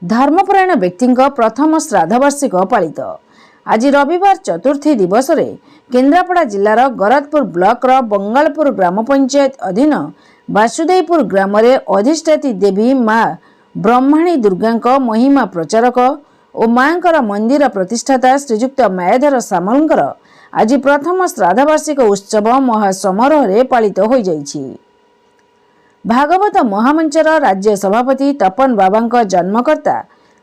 धर्मपरायण व्यक्ति प्रथम श्राद्धवार्षिक पालित। आज रविवार चतुर्थी दिवस रे केन्द्रापड़ा जिलार गरदपुर ब्लॉक रो बंगालपुर ग्राम पंचायत अधीन वासुदेवपुर ग्राम रे अधिष्ठात्री देवी माँ ब्रह्मणी दुर्गा महिमा प्रचारक और मांकर मंदिर प्रतिष्ठाता श्रीजुक्त मायाधर सामलकर आज प्रथम श्राद्धवार्षिक उत्सव महासमारोह रे पालित हो जाइछि। भागवत महामंचर राज्य सभापति तपन बाबा जन्मकर्ता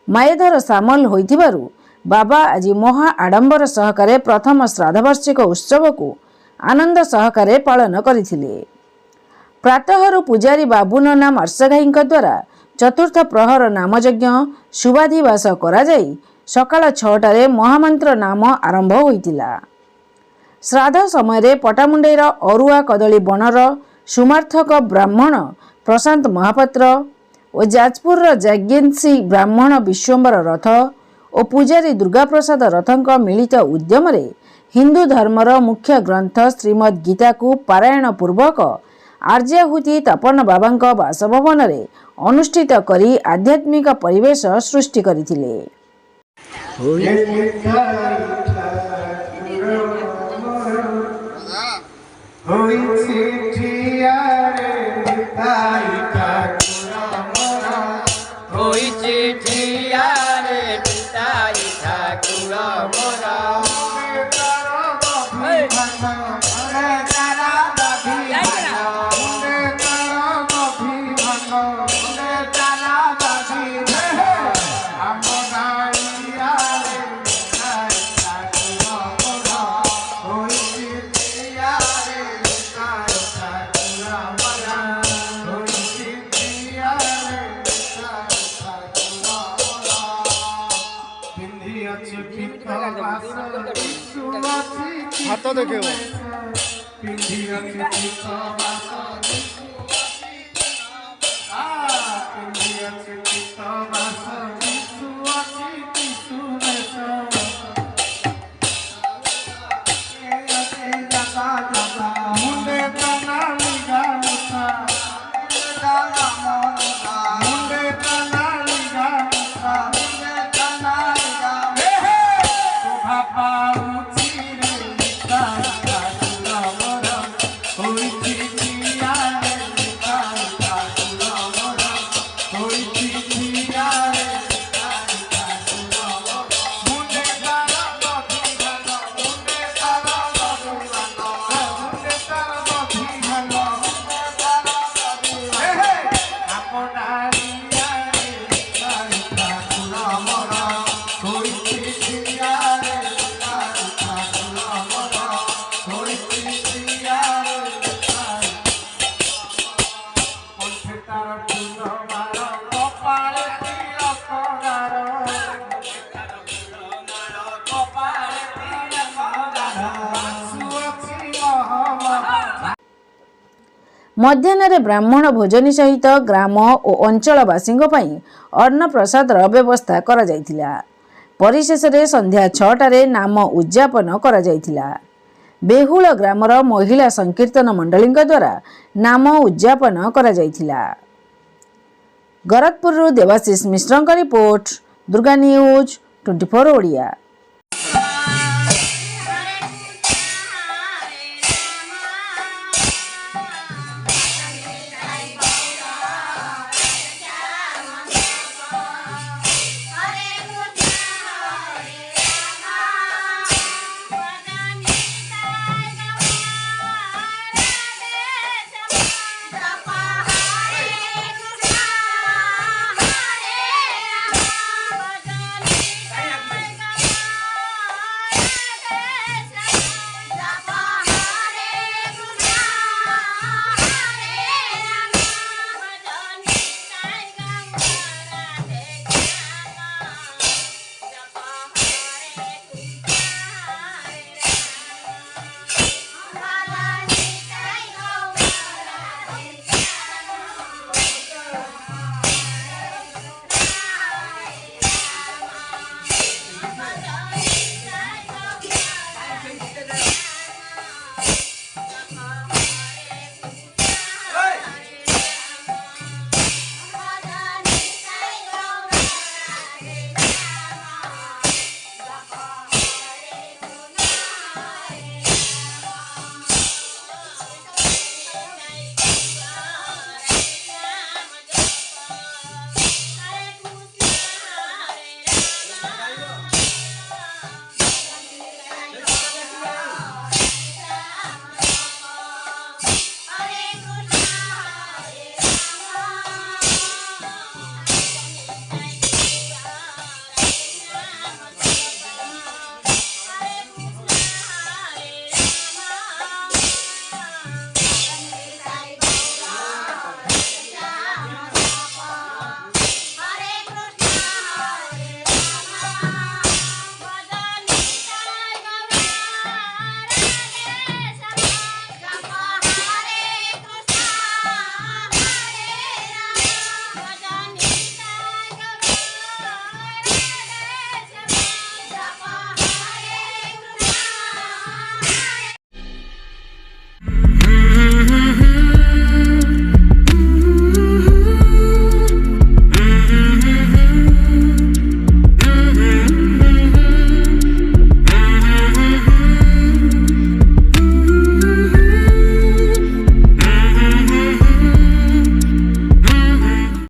मायाधर सामल होइथिबारु बाबा आज महा आडंबर सहकारे प्रथम श्राद्धवार्षिक उत्सव को आनंद सहकारे पालन करथिले। प्रातःरु पुजारी बाबुनना मार्सघाई द्वारा चतुर्थ प्रहर नामयज्ञ शुभाधिवास करा जाई सकाळ 6टारे महामंत्र नाम आरंभ होइतिला। श्राद्ध समय पटामुंडेर अरुआ कदली बनर सुमार्थक ब्राह्मण प्रशांत महापात्र और जाजपुर जाग्यंसी ब्राह्मण विश्वंबर रथ और पूजारी दुर्गा प्रसाद रथक मिलित उद्यम रे हिंदू धर्मर मुख्य ग्रंथ श्रीमद गीता को पारायण पूर्वक आर्याहुति तपन बाबा बासभवन रे अनुष्ठित करी आध्यात्मिक परिवेश सृष्टि करथिले। हाथ देखे मध्याह्न ब्राह्मण भोजनी सहित ग्राम और अंचलवासी अन्न प्रसाद व्यवस्था करा जायथिला। परिशेष रे संध्या 6टारे नाम उद्यापन करा जायथिला। बेहुल ग्रामर महिला संकीर्तन मंडली द्वारा नाम उद्यापन करा जायथिला। गरदपुर देवाशीष मिश्र रिपोर्ट दुर्गा न्यूज 24 ओडिया।